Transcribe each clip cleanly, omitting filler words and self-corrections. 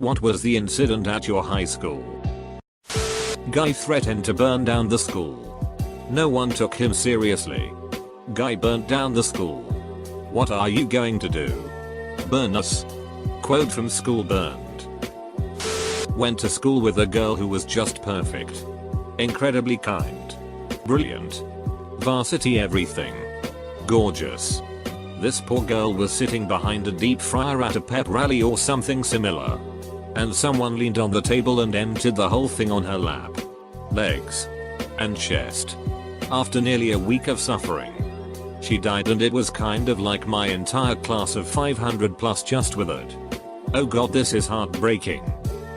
What was the incident at your high school? Guy threatened to burn down the school. No one took him seriously. Guy burnt down the school. What are you going to do? Burn us? Quote from School Burned. Went to school with a girl who was just perfect. Incredibly kind. Brilliant. Varsity everything. Gorgeous. This poor girl was sitting behind a deep fryer at a pep rally or something similar. And someone leaned on the table and emptied the whole thing on her lap, legs, and chest. After nearly a week of suffering, she died, and it was kind of like my entire class of 500 plus just withered. Oh god, this is heartbreaking.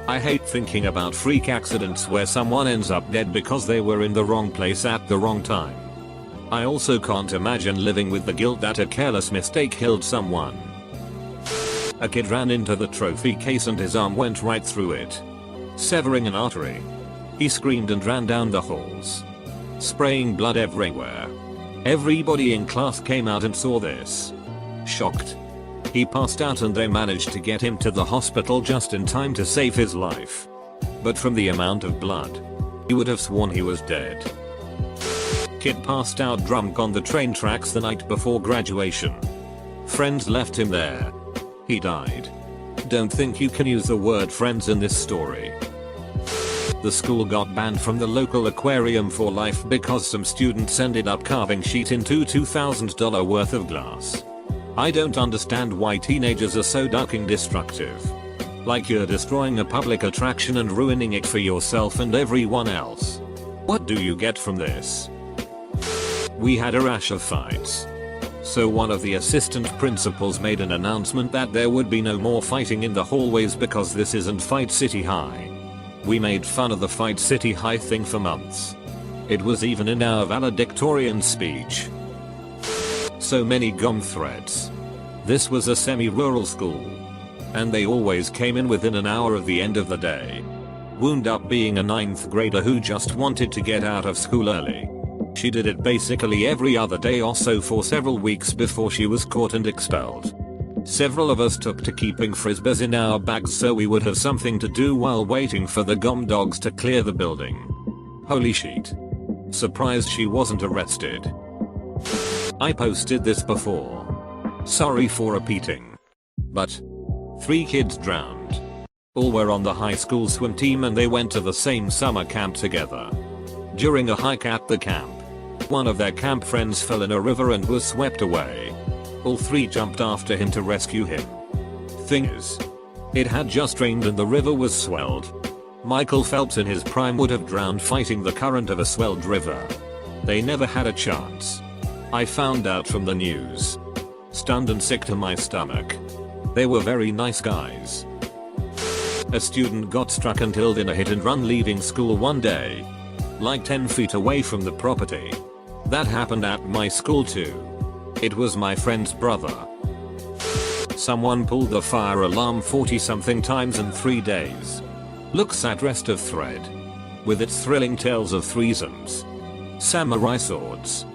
I hate thinking about freak accidents where someone ends up dead because they were in the wrong place at the wrong time. I also can't imagine living with the guilt that a careless mistake killed someone. A kid ran into the trophy case and his arm went right through it, severing an artery. He screamed and ran down the halls, spraying blood everywhere. Everybody in class came out and saw this. Shocked. He passed out and they managed to get him to the hospital just in time to save his life. But from the amount of blood, you would have sworn he was dead. Kid passed out drunk on the train tracks the night before graduation. Friends left him there. He died. Don't think you can use the word friends in this story. The school got banned from the local aquarium for life because some students ended up carving sheet into $2,000 worth of glass. I don't understand why teenagers are so fucking destructive. Like you're destroying a public attraction and ruining it for yourself and everyone else. What do you get from this? We had a rash of fights. So one of the assistant principals made an announcement that there would be no more fighting in the hallways because this isn't Fight City High. We made fun of the Fight City High thing for months. It was even in our valedictorian speech. So many gum threads. This was a semi-rural school. And they always came in within an hour of the end of the day. Wound up being a 9th grader who just wanted to get out of school early. She did it basically every other day or so for several weeks before she was caught and expelled. Several of us took to keeping frisbees in our bags so we would have something to do while waiting for the gum dogs to clear the building. Holy shit. Surprised she wasn't arrested. I posted this before. Sorry for repeating. But 3 kids drowned. All were on the high school swim team and they went to the same summer camp together. During a hike at the camp, one of their camp friends fell in a river and was swept away. All 3 jumped after him to rescue him. Thing is, it had just rained and the river was swelled. Michael Phelps in his prime would have drowned fighting the current of a swelled river. They never had a chance. I found out from the news. Stunned and sick to my stomach. They were very nice guys. A student got struck and killed in a hit and run leaving school one day. Like 10 feet away from the property. That happened at my school too. It was my friend's brother. Someone pulled the fire alarm 40 something times in 3 days. Looks at rest of thread. With its thrilling tales of threesomes, samurai swords,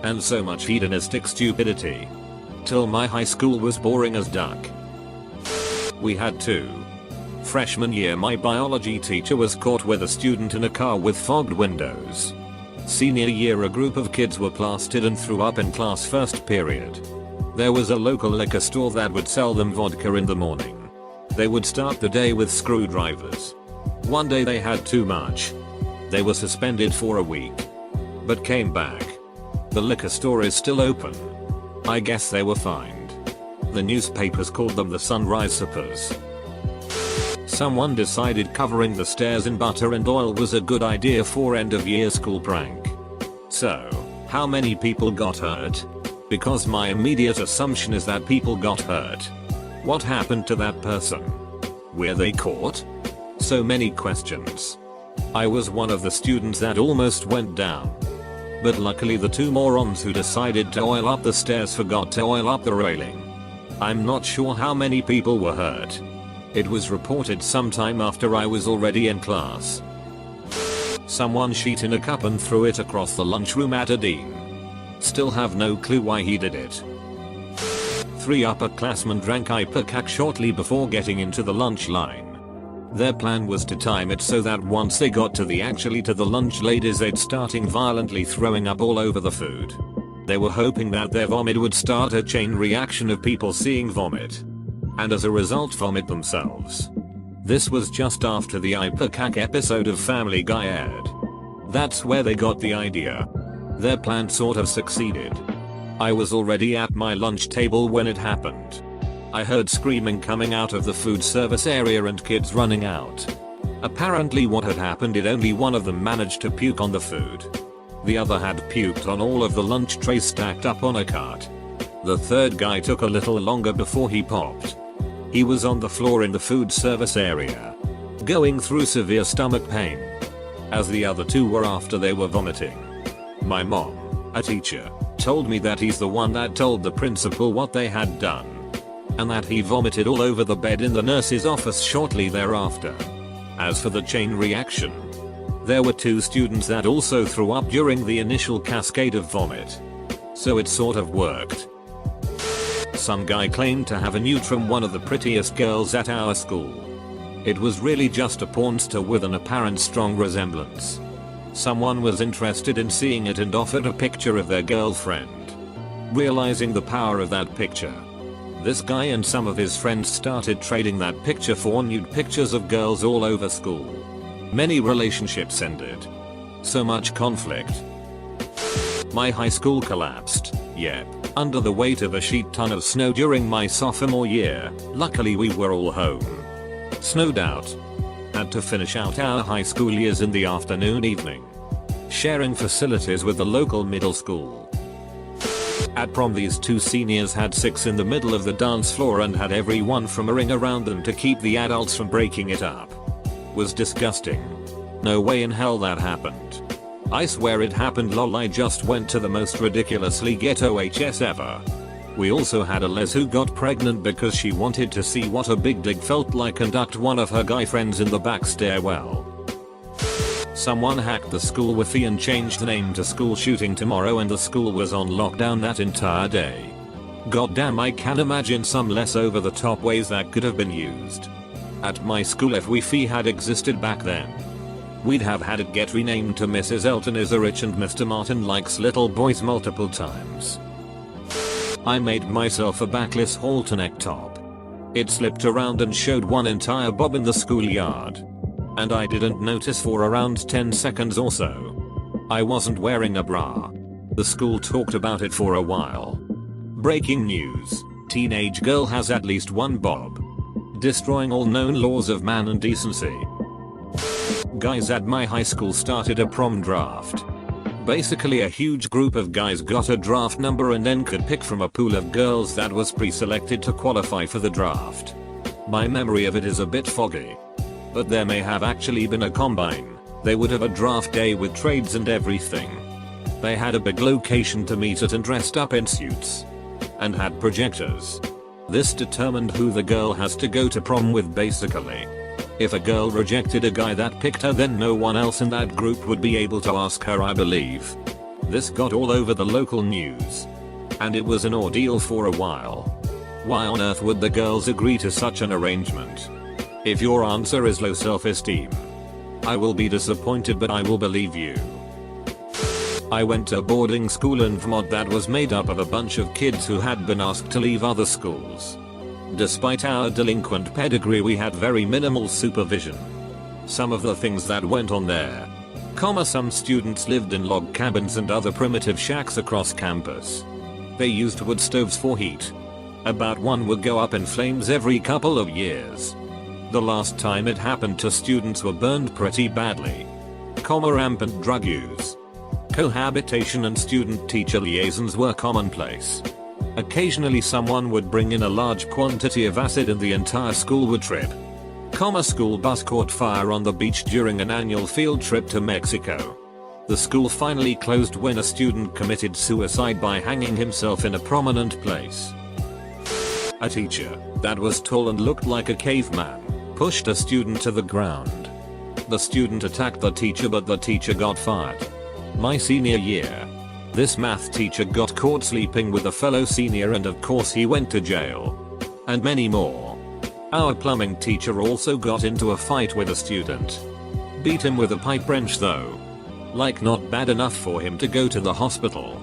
and so much hedonistic stupidity. Till my high school was boring as duck. We had 2. Freshman year my biology teacher was caught with a student in a car with fogged windows. Senior year a group of kids were plastered and threw up in class first period. There was a local liquor store that would sell them vodka in the morning. They would start the day with screwdrivers. One day they had too much. They were suspended for a week. But came back. The liquor store is still open. I guess they were fined. The newspapers called them the Sunrise Sippers. Someone decided covering the stairs in butter and oil was a good idea for end of year school prank. So, how many people got hurt? Because my immediate assumption is that people got hurt. What happened to that person? Were they caught? So many questions. I was one of the students that almost went down. But luckily the 2 morons who decided to oil up the stairs forgot to oil up the railing. I'm not sure how many people were hurt. It was reported sometime after I was already in class. Someone sheet in a cup and threw it across the lunchroom at a dean. Still have no clue why he did it. 3 upperclassmen drank ipecac shortly before getting into the lunch line. Their plan was to time it so that once they got to the lunch ladies they'd starting violently throwing up all over the food. They were hoping that their vomit would start a chain reaction of people seeing vomit. And as a result vomit themselves. This was just after the Ipecac episode of Family Guy aired. That's where they got the idea. Their plan sort of succeeded. I was already at my lunch table when it happened. I heard screaming coming out of the food service area and kids running out. Apparently what had happened is only one of them managed to puke on the food. The other had puked on all of the lunch trays stacked up on a cart. The third guy took a little longer before he popped. He was on the floor in the food service area, going through severe stomach pain. As the other two were after they were vomiting. My mom, a teacher, told me that he's the one that told the principal what they had done. And that he vomited all over the bed in the nurse's office shortly thereafter. As for the chain reaction, there were 2 students that also threw up during the initial cascade of vomit. So it sort of worked. Some guy claimed to have a nude from one of the prettiest girls at our school. It was really just a porn star with an apparent strong resemblance. Someone was interested in seeing it and offered a picture of their girlfriend. Realizing the power of that picture, this guy and some of his friends started trading that picture for nude pictures of girls all over school. Many relationships ended. So much conflict. My high school collapsed, yep, under the weight of a shit ton of snow during my sophomore year. Luckily we were all home. Snowed out. Had to finish out our high school years in the evening. Sharing facilities with the local middle school. At prom these 2 seniors had 6 in the middle of the dance floor and had everyone from a ring around them to keep the adults from breaking it up. Was disgusting. No way in hell that happened. I swear it happened lol, I just went to the most ridiculously ghetto HS ever. We also had a Les who got pregnant because she wanted to see what a big dig felt like and ducked one of her guy friends in the back stairwell. Someone hacked the school Wi-Fi and changed the name to school shooting tomorrow and the school was on lockdown that entire day. Goddamn, I can imagine some less over the top ways that could have been used. At my school if Wi-Fi had existed back then, we'd have had it get renamed to Mrs. Elton is a rich and Mr. Martin likes little boys multiple times. I made myself a backless halter neck top. It slipped around and showed one entire bob in the schoolyard. And I didn't notice for around 10 seconds or so. I wasn't wearing a bra. The school talked about it for a while. Breaking news. Teenage girl has at least one bob. Destroying all known laws of man and decency. Guys at my high school started a prom draft. Basically a huge group of guys got a draft number and then could pick from a pool of girls that was pre-selected to qualify for the draft. My memory of it is a bit foggy. But there may have actually been a combine. They would have a draft day with trades and everything. They had a big location to meet at and dressed up in suits. And had projectors. This determined who the girl has to go to prom with basically. If a girl rejected a guy that picked her then no one else in that group would be able to ask her I believe. This got all over the local news. And it was an ordeal for a while. Why on earth would the girls agree to such an arrangement? If your answer is low self-esteem, I will be disappointed but I will believe you. I went to boarding school in Vermont that was made up of a bunch of kids who had been asked to leave other schools. Despite our delinquent pedigree we had very minimal supervision. Some of the things that went on there. Some students lived in log cabins and other primitive shacks across campus. They used wood stoves for heat. About one would go up in flames every couple of years. The last time it happened to students were burned pretty badly. Rampant drug use. Cohabitation and student-teacher liaisons were commonplace. Occasionally someone would bring in a large quantity of acid and the entire school would trip. School bus caught fire on the beach during an annual field trip to Mexico. The school finally closed when a student committed suicide by hanging himself in a prominent place. A teacher that was tall and looked like a caveman pushed a student to the ground. The student attacked the teacher but the teacher got fired. My senior year, this math teacher got caught sleeping with a fellow senior and of course he went to jail. And many more. Our plumbing teacher also got into a fight with a student. Beat him with a pipe wrench though. Like not bad enough for him to go to the hospital.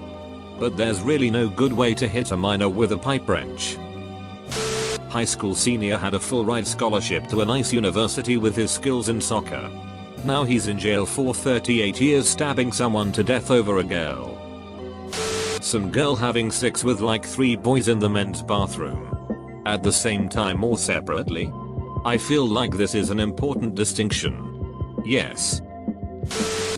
But there's really no good way to hit a minor with a pipe wrench. High school senior had a full ride scholarship to a nice university with his skills in soccer. Now he's in jail for 38 years stabbing someone to death over a girl. Some girl having sex with like 3 boys in the men's bathroom. At the same time or separately? I feel like this is an important distinction. Yes.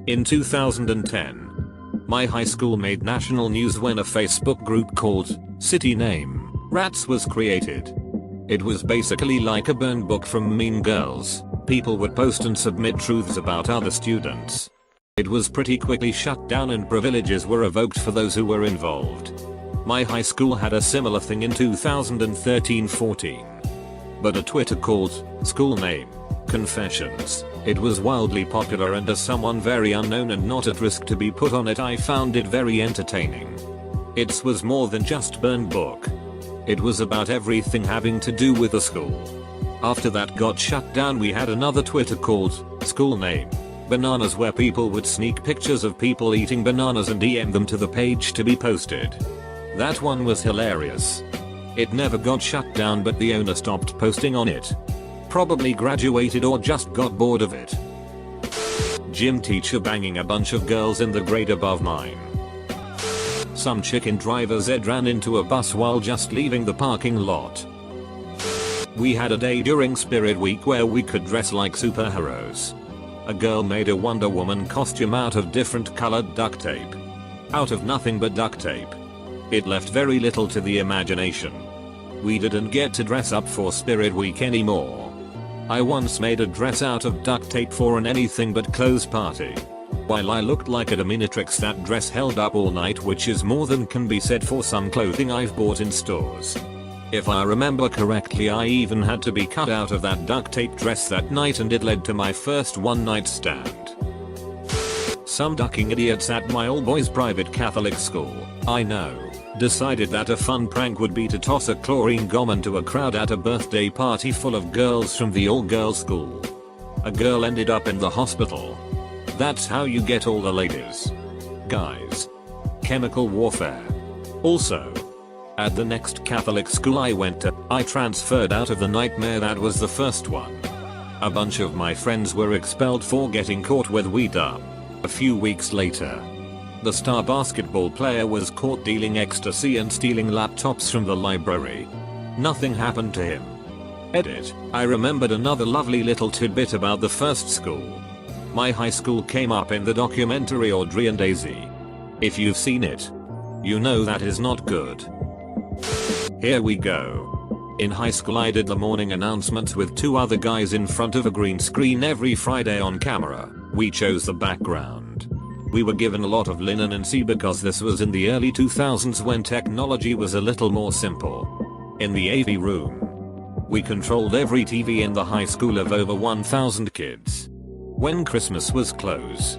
In 2010, my high school made national news when a Facebook group called City Name Rats was created. It was basically like a burn book from Mean Girls. People would post and submit truths about other students. It was pretty quickly shut down and privileges were revoked for those who were involved. My high school had a similar thing in 2013-14. But a Twitter called School Name Confessions. It was wildly popular, and as someone very unknown and not at risk to be put on it, I found it very entertaining. It was more than just burn book. It was about everything having to do with the school. After that got shut down, we had another Twitter called School Name Bananas, where people would sneak pictures of people eating bananas and DM them to the page to be posted. That one was hilarious. It never got shut down, but the owner stopped posting on it. Probably graduated or just got bored of it. Gym teacher banging a bunch of girls in the grade above mine. Some chick in driver's ed ran into a bus while just leaving the parking lot. We had a day during Spirit Week where we could dress like superheroes. A girl made a Wonder Woman costume out of different colored duct tape. Out of nothing but duct tape. It left very little to the imagination. We didn't get to dress up for Spirit Week anymore. I once made a dress out of duct tape for an anything but clothes party. While I looked like a dominatrix, that dress held up all night, which is more than can be said for some clothing I've bought in stores. If I remember correctly, I even had to be cut out of that duct tape dress that night, and it led to my first one night stand. Some ducking idiots at my old boys' private Catholic school, I know, decided that a fun prank would be to toss a chlorine gum into a crowd at a birthday party full of girls from the all-girls school. A girl ended up in the hospital. That's how you get all the ladies. Guys. Chemical warfare. Also, at the next Catholic school I went to, I transferred out of the nightmare that was the first one. A bunch of my friends were expelled for getting caught with weed up. A few weeks later, the star basketball player was caught dealing ecstasy and stealing laptops from the library. Nothing happened to him. Edit. I remembered another lovely little tidbit about the first school. My high school came up in the documentary Audrey and Daisy. If you've seen it, you know that is not good. Here we go. In high school I did the morning announcements with 2 other guys in front of a green screen every Friday on camera. We chose the background. We were given a lot of linen and sea because this was in the early 2000s when technology was a little more simple. In the AV room, we controlled every TV in the high school of over 1,000 kids. When Christmas was close,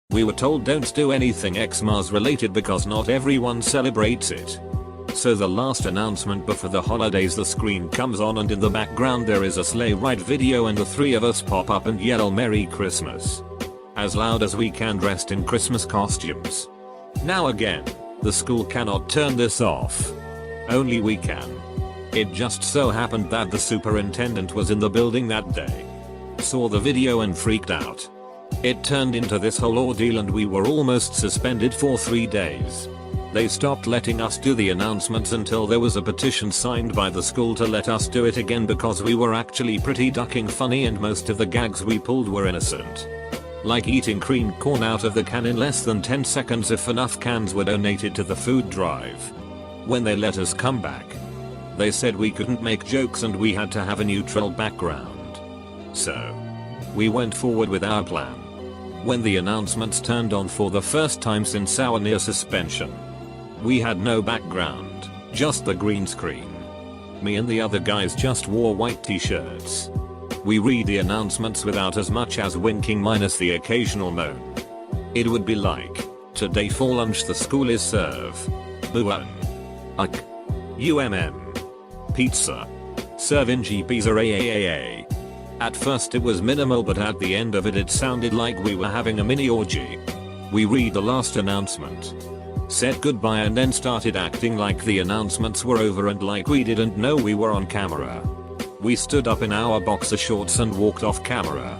we were told don't do anything Xmas related because not everyone celebrates it. So the last announcement before the holidays, the screen comes on and in the background there is a sleigh ride video and the 3 of us pop up and yell Merry Christmas as loud as we can, dressed in Christmas costumes. Now again, the school cannot turn this off. Only we can. It just so happened that the superintendent was in the building that day. Saw the video and freaked out. It turned into this whole ordeal and we were almost suspended for 3 days. They stopped letting us do the announcements until there was a petition signed by the school to let us do it again because we were actually pretty ducking funny and most of the gags we pulled were innocent. Like eating creamed corn out of the can in less than 10 seconds if enough cans were donated to the food drive. When they let us come back, they said we couldn't make jokes and we had to have a neutral background. So, we went forward with our plan. When the announcements turned on for the first time since our near suspension, we had no background, just the green screen. Me and the other guys just wore white t-shirts. We read the announcements without as much as winking, minus the occasional moan. It would be like, today for lunch the school is serve. Buon. Pizza. Serving GPs or AAAA. At first it was minimal, but at the end of it sounded like we were having a mini orgy. We read the last announcement, said goodbye, and then started acting like the announcements were over and like we didn't know we were on camera. We stood up in our boxer shorts and walked off camera.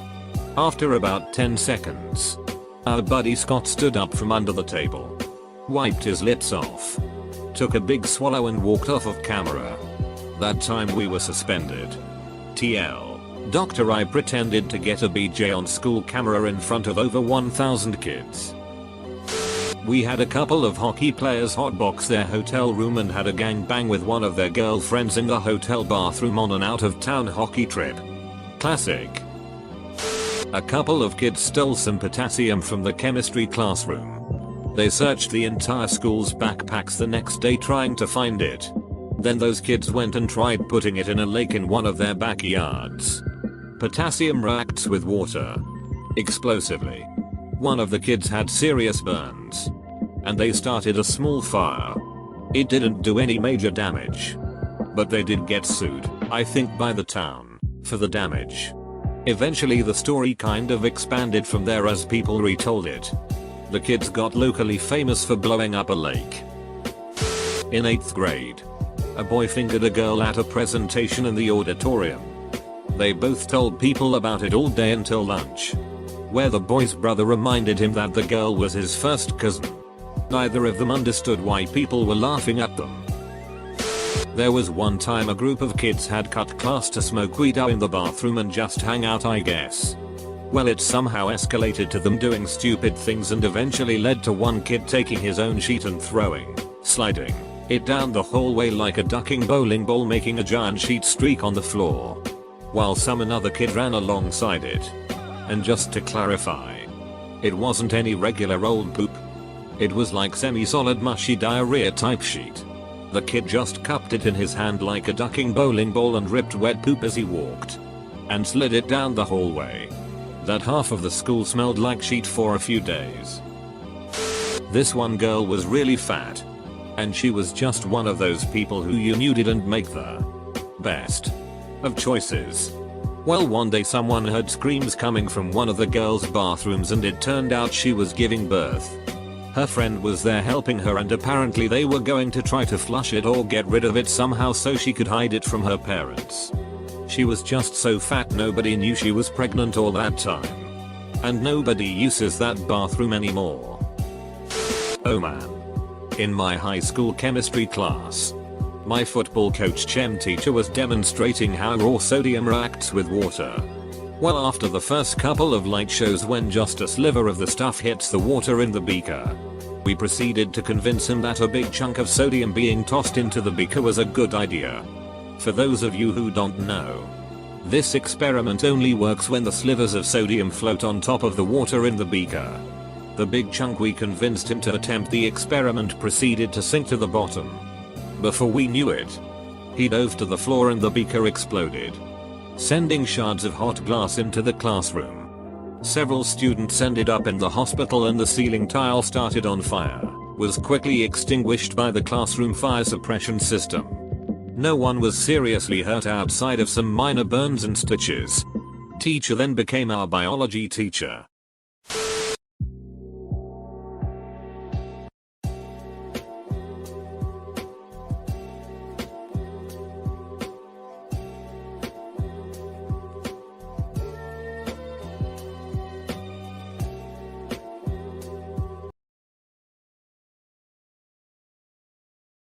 After about 10 seconds, our buddy Scott stood up from under the table, wiped his lips off, took a big swallow and walked off of camera. That time we were suspended. TL. Doctor, I pretended to get a BJ on school camera in front of over 1,000 kids. We had a couple of hockey players hotbox their hotel room and had a gangbang with one of their girlfriends in the hotel bathroom on an out-of-town hockey trip. Classic. A couple of kids stole some potassium from the chemistry classroom. They searched the entire school's backpacks the next day trying to find it. Then those kids went and tried putting it in a lake in one of their backyards. Potassium reacts with water explosively. One of the kids had serious burns, and they started a small fire. It didn't do any major damage, but they did get sued, I think by the town, for the damage. Eventually the story kind of expanded from there as people retold it. The kids got locally famous for blowing up a lake. In 8th grade, a boy fingered a girl at a presentation in the auditorium. They both told people about it all day until lunch, where the boy's brother reminded him that the girl was his first cousin. Neither of them understood why people were laughing at them. There was one time a group of kids had cut class to smoke weed out in the bathroom and just hang out, I guess. Well, it somehow escalated to them doing stupid things and eventually led to one kid taking his own sheet and sliding it down the hallway like a ducking bowling ball, making a giant sheet streak on the floor, while another kid ran alongside it. And just to clarify, it wasn't any regular old poop. It was like semi-solid mushy diarrhea type sheet. The kid just cupped it in his hand like a ducking bowling ball and ripped wet poop as he walked and slid it down the hallway. That half of the school smelled like sheet for a few days. This one girl was really fat, and she was just one of those people who you knew didn't make the best of choices. Well, one day someone heard screams coming from one of the girls' bathrooms and it turned out she was giving birth. Her friend was there helping her and apparently they were going to try to flush it or get rid of it somehow so she could hide it from her parents. She was just so fat nobody knew she was pregnant all that time. And nobody uses that bathroom anymore. Oh man. In my high school chemistry class, my football coach chem teacher was demonstrating how raw sodium reacts with water. Well, after the first couple of light shows when just a sliver of the stuff hits the water in the beaker, we proceeded to convince him that a big chunk of sodium being tossed into the beaker was a good idea. For those of you who don't know, this experiment only works when the slivers of sodium float on top of the water in the beaker. The big chunk we convinced him to attempt the experiment proceeded to sink to the bottom. Before we knew it, he dove to the floor and the beaker exploded, sending shards of hot glass into the classroom. Several students ended up in the hospital and the ceiling tile started on fire, was quickly extinguished by the classroom fire suppression system. No one was seriously hurt outside of some minor burns and stitches. Teacher then became our biology teacher.